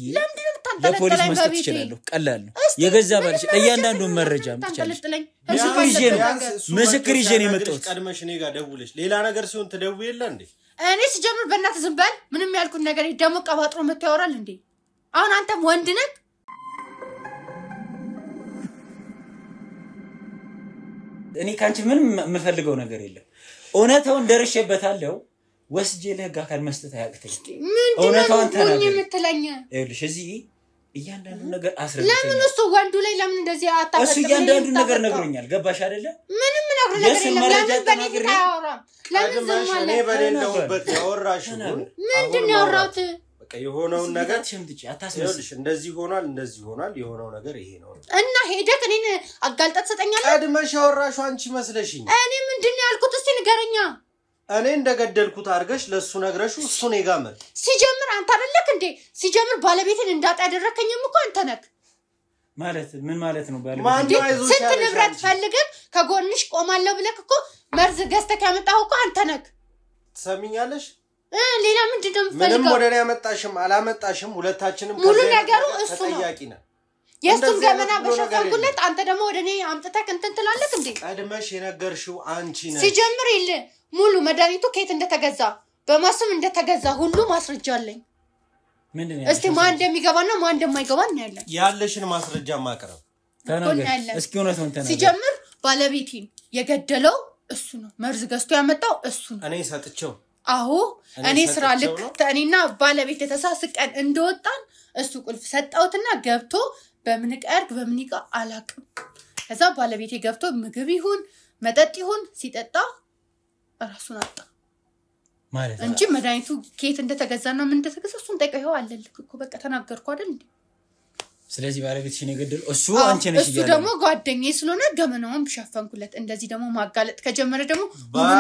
ለፖሊስ መስጠት ይችላል ቀላል ነው የገዛ ባልሽ እያንዳንዱ መረጃ ምትቻለሽ ምስክር ይዤ ነው የመጣሁት ቀድመሽ እኔ ጋር ደውለሽ ሌላ ነገር ሲሆን ትደውይየለ እንዴ እኔ ሲጀምር በእናትህ ዝም በል ምንም ያልኩት ነገር ደሞ ቀባጥሮ መታወራል እንዴ አሁን አንተም ወንድ ነህ እኔ ካንቺ ምንም የምፈልገው ነገር የለም እውነታውን ደርሼበታለሁ ወስጄ ለህግ አካል መስጠት አያቅተኝ እውነታውን ተናገር የምትለኝ ይኸውልሽ እዚህ እያንዳንዱ ነገር አስረድተኝ ለምን እሱ ወንዱ ላይ ለምን እንደዚህ አታፈጥም እሱ እያንዳንዱ ነገር ነግሮኛል ገባሽ አይደለ ምንም ነገር የለም ለምን በኔ ታወራም ለምን ዝም አለ እኔ በሌለውበት ያወራሽ ምንድን ነው ያወራሁት የሆነው ነገር ሸምጥጪ አታስመስል ይኸውልሽ እንደዚህ ሆኗል የሆነው ነገር ይሄ ነው እና ሄደክ እኔን አጋልጣት ሰጠኛለህ ቀድመሽ ያወራሽው አንቺ መስለሽኝ እኔ ምንድን ነው ያልኩት እስቲ ንገረኛ እኔ እንደገደልኩት አርገሽ ለሱ ነግረሹ እሱ ነው ጋመል ሲጀምር አንተ አይደለክ እንዴ ሲጀምር ባለቤትን እንዳጣ ያደረከኝም እኮ አንተ ነክ ማለት ምን ማለት ነው ባለቤት ስንት ንብረት ፈልገህ ከጎንሽ ቆማለሁ ብለክ እኮ መርዝ ገዝተህ ያመጣው እኮ አንተ ነክ ትሰሚኛለሽ ሌላ ምንድን ነው የምትፈልገው ምንም ወደኔ ያመጣሽም አላመጣሽም ሁለታችንም ሙሉ ነገሩ እሱ ነው ተጠያቂና የሱን ገመና በሸፈንኩለት አንተ ደግሞ ወደኔ አምጥተህ እንትን ትላለህ እንዴ ቀድመሽ የነገርሽው አንቺ ነሽ ሲጀምር ይል ሙሉ መድኃኒቱ ከየት እንደተገዛ በማስም እንደተገዛ ሁሉ ማስረጃ አለኝ ምንድነው እስቲ ማን እንደሚገባና ማን እንደማይገባ ነው ያለሽን ማስረጃ ማቅረብ ተናገር እስኪ እውነቱን ተናገር ሲጀምር ባለቤቴን የገደለው እሱ ነው መርዝ ገዝቶ ያመጣው እሱ ነው እኔ ሰጥቼው አዎ እኔ ስራ ልክ እኔና ባለቤቴ ተሳስቀን እንደወጣን እሱ ቁልፍ ሰጣውትና ገብቶ በምን ቀርግ በምን ይቃ አላቅም ከዛ ባለቤቴ ገብቶ ምግብ ይሁን መጠጥ ይሁን ሲጠጣ ራሱን አጣ ማለት እንጂ መድኃኒቱ ከየት እንደተገዛና ምን እንደተገዛ እሱን ጠይቀው አለልክ እኮ በቃ ተናገርኩ አይደል እንዴ ስለዚህ ባለቤትሽን የገደለው እሱ አንቺ ነሽ እሱ ደግሞ ጓደኛዬ ስለሆነ ገመናውን ቢሸፈንኩለት እንደዚህ ደግሞ ማጋለጥ ከጀመረ ደግሞ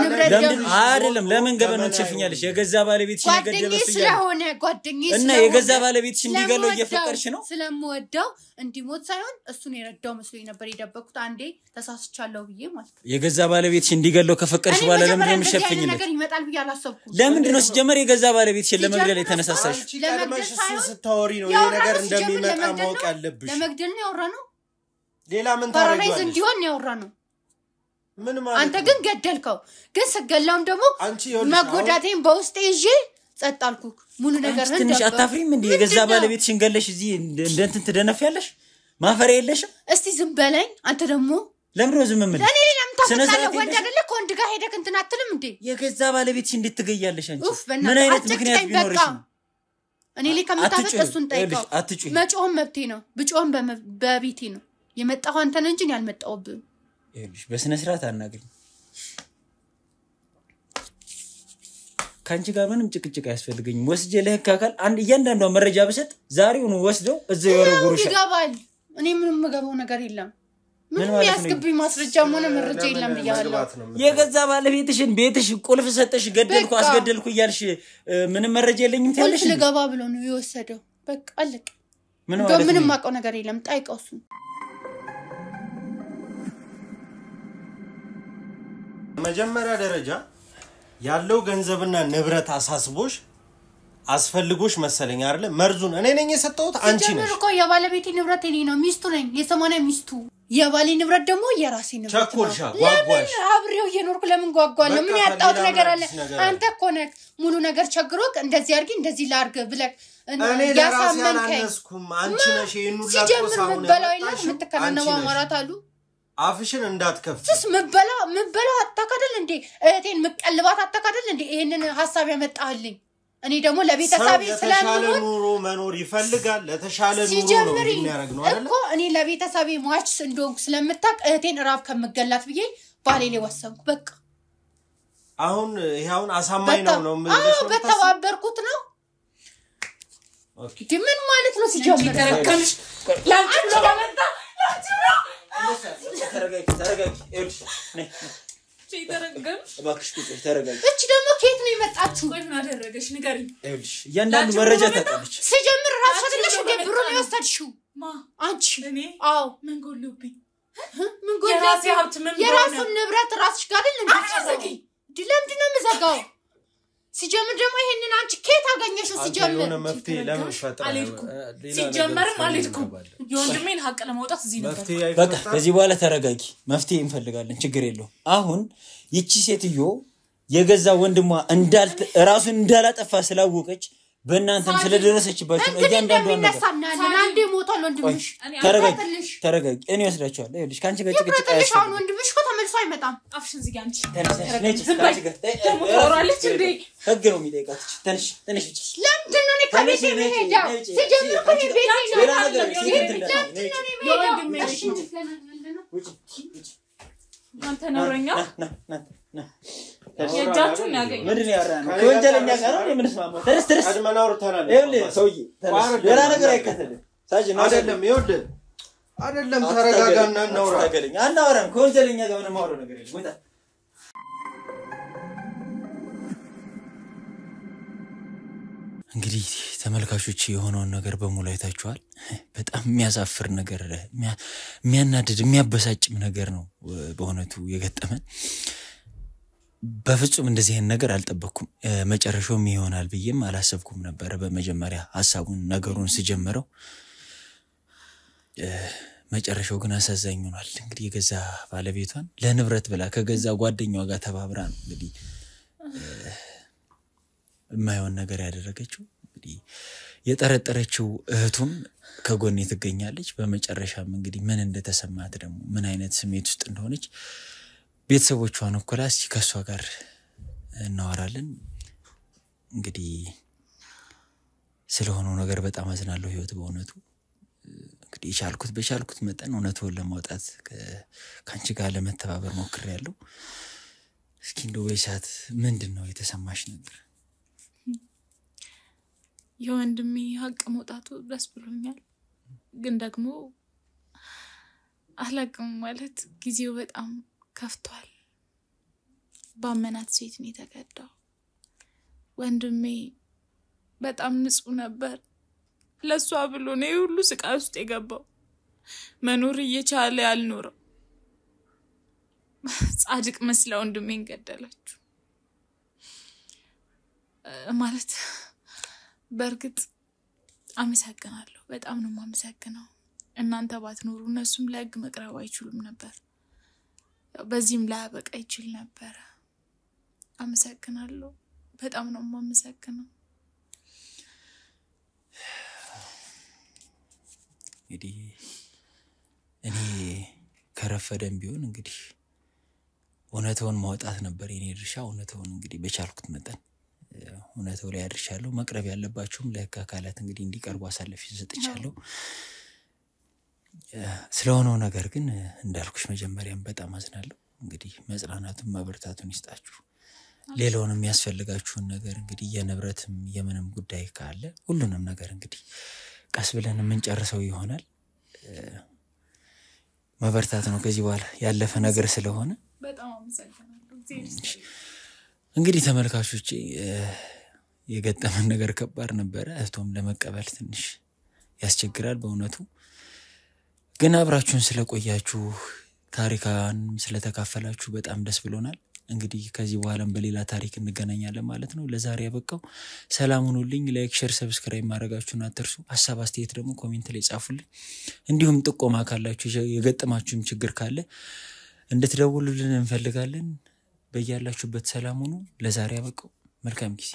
ንብረት አይደለም ለምን ገመናውን ትሸፍኛለሽ የገዛ ባለቤትሽን የገደለው እሱ ስለሆነ ጓደኛዬ እና የገዛ ባለቤትሽ እንዲገለው እየፈቀርሽ ነው ስለምወደው እንዲሞት ሳይሆን እሱን የረዳው መስሎኝ ነበር የደበኩት አንዴ ተሳስቻለሁ ብዬ ማለት የገዛ ባለቤትሽ እንዲገለው ከፈቀርሽ በኋላ ለምን እንደምትሸፍኝለት ነገር ይመጣል ብዬ አላሰብኩም ለምን ነው ሲጀመር የገዛ ባለቤትሽን ለመግደል የተነሳሳሽ ቀድመሽ እሱ ስታወሪ ነው ይሄ ነገር እንደሚመጣ ያለብሽ ለመግደል ነው ያወራነው ሌላ ምን ታረጋለሽ እንዲሆን ነው ያወራነው ምን ማለት አንተ ግን ገደልከው ግን ሰገላውን ደግሞ መጎዳቴን በውስጤ ይዤ ጸጣልኩክ ሙሉ ነገር ነው ትንሽ አታፍሪም እንዴ የገዛ ባለቤትሽን ገለሽ እዚህ እንደንትን ትደነፊያለሽ ማፈሪያ የለሽም እስቲ ዝም በለኝ አንተ ደግሞ ለምን ነው ዝም ምን እኔ ለምን ታፈታለህ ወንድ አይደለ ከወንድ ጋር ሄደክ እንትን አትልም እንዴ የገዛ ባለቤትሽ እንድትገያለሽ አንቺ ምን አይነት ምክንያት ቢኖርሽ እኔ ላይ ከመታፈጥ እሱን ጠይቀው መጮህም መብቴ ነው ብጮህም በቤቴ ነው የመጣው አንተ ነህ እንጂ ያልመጣውብህ ይኸውልሽ በስነ ስርዓት አናግሪኝ ካንቺ ጋር ምንም ጭቅጭቅ አያስፈልገኝም ወስጄ ለህግ አካል አንድ እያንዳንዷ መረጃ በሰጥ ዛሬውን ወስደው እዛው ያረጉሩሽ ይገባል እኔ ምንም መገባው ነገር የለም ምንም ያስገብኝ ማስረጃም ሆነ መረጃ የለም ብያለሁ የገዛ ባለቤትሽን ቤትሽ ቁልፍ ሰጠሽ ገደልኩ አስገደልኩ ይያልሽ ምንም መረጃ የለኝም ትያለሽ ቁልፍ ልገባ ብሎ ነው የወሰደው በቃ አለቀ ምንም ማቀው ነገር የለም ጠይቀው እሱ መጀመሪያ ደረጃ ያለው ገንዘብና ንብረት አሳስቦሽ አስፈልጎሽ መሰለኝ አይደለ መርዙን እኔ ነኝ የሰጠሁት አንቺ ነሽ እኮ የባለቤቴ ንብረት እኔ ነው ሚስቱ ነኝ የሰማና ሚስቱ የባሌ ንብረት ደግሞ የራሴ ንብረት ቸኮልሻ ጓጓሽ አብሬው እየኖርኩ ለምን ጓጓለሁ ምን ያጣሁት ነገር አለ አንተ እኮ ነህ ሙሉ ነገር ቸግሮክ እንደዚህ አርጊ እንደዚህ ላርግ ብለክ እኔ ለራሴ አላነስኩም አንቺ ነሽ ይኑላ ቆሳው ነው በላይነት ምትከናነው አማራት አሉ አፍሽን እንዳትከፍት ስስ ምበላ አታካደል እንዴ እቴን ምቀልባት አታካደል እንዴ ይሄንን ሐሳብ ያመጣልኝ እኔ ደግሞ ለቤተሰቤ ለተሻለ ኑሮ መኖር ይፈልጋል ለተሻለ ኑሮ ነው የሚያረግነው አይደል እኮ እኔ ለቤተሰቤ ሟች እንደሆንኩ ስለምታቅ እቴን ራብ ከመገላት ብዬ ባሌ ላይ ወሰንኩ በቃ አሁን ይሄውን አሳማኝ ነው ምንድነው በተባበርኩት ነው ኦኬ ምን ማለት ነው ሲጀምር ተረከምሽ ላንቺ ነው ባመጣ ላንቺ ነው ተረጋጊ እልሽ ነይ ተረጋግሽ እባክሽ ተረጋጊ እቺ ደግሞ ከየት ነው የመጣችሁ ቆይ ምን አደረገሽ ንገሪኝ እልሽ ያንዳንዱ መረጃ ተቀበልሽ ሲጀምር ራስሽ አይደለሽ ብሩን የወሰድሽው ማ አንቺ እኔ አዎ ምን ጎልብኝ ምን ጎልብኝ የራሴ ሀብት ምን የራሱን ንብረት ራስሽ ጋር አይደል እንዴ ለምንድን ነው የምዘጋው ሲጀምር ደግሞ ይሄንን አንቺ ከየት አገኘሽው ሲጀምር የሆነ መፍትሄ ለምን ፈጥራ ሲጀምርም አልሄድኩም የወንድሜን ሀቅ ለማውጣት እዚህ ነበር በቃ ከዚህ በኋላ ተረጋጊ መፍትሄ እንፈልጋለን ችግር የለው አሁን ይቺ ሴትዮ የገዛ ወንድሟ ራሱን እንዳላጠፋ ስላወቀች በእናንተም ስለደረሰችባችሁ እያንዳንዱ ነገር አንዴ ሞቷል ወንድምሽ ተረጋጊ እኔ ወስዳቸዋለሁ ይኸውልሽ ካንቺ ጋር ጭቅጭቅ አይደለም ወንድምሽ እኮ ተመልሶ አይመጣም አፍሽን እዚህ ጋር አንቺ ተረጋጊ እንዴ ህግ ነው የሚጠይቃት ተነሽ ለምንድን ነው ከቤት የምሄደው ሲጀምር እኮ ቤት ነው ሌላ ነገር አንተ ነውረኛ የእጃችሁን ያገኘ ምንድን ነው ያራነው ከወንጀለኛ ጋር ነው የምንስማማው ተረስ አድመናውር ተናለ ይኸውልህ ሰውዬ ሌላ ነገር አይከተልም ሳጅን አይደለም ይኸውልህ አይደለም ተረጋጋና አናወራም ከወንጀለኛ ጋር ምንም ማውራው ነገር የለም ወጣ እንግዲህ ተመልካቾች የሆነውን ነገር በሙሉ አይታችኋል በጣም የሚያሳፍር ነገር የሚያናድድ የሚያበሳጭም ነገር ነው በእውነቱ የገጠመን በፍጹም እንደዚህ አይነት ነገር አልጠበቅኩም መጨረሻውም ይሆናል ብዬም አላሰብኩም ነበር በመጀመሪያ ሐሳቡን ነገሩን ሲጀምረው መጨረሻው ግን አሳዛኝ ሆኗል እንግዲህ የገዛ ባለቤቷን ለንብረት ብላ ከገዛ ጓደኛዋ ጋር ተባብራ ነው እንግዲህ የማይሆን ነገር ያደረገችው እንግዲህ የጠረጠረችው እህቱም ከጎኔ ትገኛለች በመጨረሻም እንግዲህ ምን እንደተሰማት ደግሞ ምን አይነት ስሜት ውስጥ እንደሆነች ቤተሰቦቿን እኮላስ ከሷ ጋር እናወራለን እንግዲህ ስለሆነው ነገር በጣም አዝናለሁ ህይወት በእውነቱ እንግዲህ በቻልኩት መጠን እውነቱን ለማውጣት ካንቺ ጋር ለመተባበር ሞክሬያለሁ እስኪ እንደው በሳት ምንድነው የተሰማሽ ነገር የወንድሜ ሀቅ መውጣቱ ደስ ብሎኛል ግን ደግሞ አላቅም ማለት ጊዜው በጣም ከፍቷል ባመናት ሴት ነው የተከዳው ወንድሜ በጣም ንጹህ ነበር ለሷ ብሎ ነው ሁሉ ስቃይ ውስጥ የገባው መኖር እየቻለ ያልኖረው ጻድቅ መስላ ወንድሜን ገደለችው ማለት በርግጥ አመሰግናለሁ በጣም ነው ማመሰግነው እናንተ ባትኖሩ እነሱም ለህግ መቅረብ አይችሉም ነበር በዚህም ላይ በቃ ይችል ነበር አመሰግናለሁ በጣም ነው ማመሰግነው እንግዲህ እኔ ከረፈደም ቢሆን እንግዲህ እውነቱን ማውጣት ነበር የኔ ድርሻ እውነቱን እንግዲህ በቻልኩት መጠን እውነቱ ላይ አድርሻለሁ መቅረብ ያለባችሁም ለህግ አካላት እንግዲህ እንዲቀርቡ አሳልፌ ሰጥቻለሁ ስለሆነው ነገር ግን እንዳልኩሽ መጀመሪያም በጣም አዝናለሁ እንግዲህ መጽናናቱን ማበርታቱን ይስጣችሁ ሌላውንም የሚያስፈልጋችሁን ነገር እንግዲህ የንብረትም የምንም ጉዳይ ካለ ሁሉንም ነገር እንግዲህ ቀስ ብለን የምንጨርሰው ይሆናል ማበርታት ነው ከዚህ በኋላ ያለፈ ነገር ስለሆነ በጣም አመሰግናለሁ እንግዲህ ተመልካቾቼ የገጠመን ነገር ከባድ ነበር እህቶም ለመቀበል ትንሽ ያስቸግራል በእውነቱ ግን አብራችሁን ስለቆያችሁ ታሪካን ስለተካፈላችሁ በጣም ደስ ብሎናል እንግዲህ ከዚህ በኋላም በሌላ ታሪክ እንገናኛለን ማለት ነው። ለዛሬ ያበቃው። ሰላም ሁኑልኝ። ላይክ፣ ሼር፣ ሰብስክራይብ ማድረጋችሁን አትርሱ። ሐሳብ አስተያየት ደግሞ ኮሜንት ላይ ጻፉልኝ። እንዲሁም ጥቆማ ካላችሁ የገጠማችሁም ችግር ካለ እንድትደውሉልን እንፈልጋለን። በያላችሁበት ሰላም ሁኑ። ለዛሬ ያበቃው። መልካም ጊዜ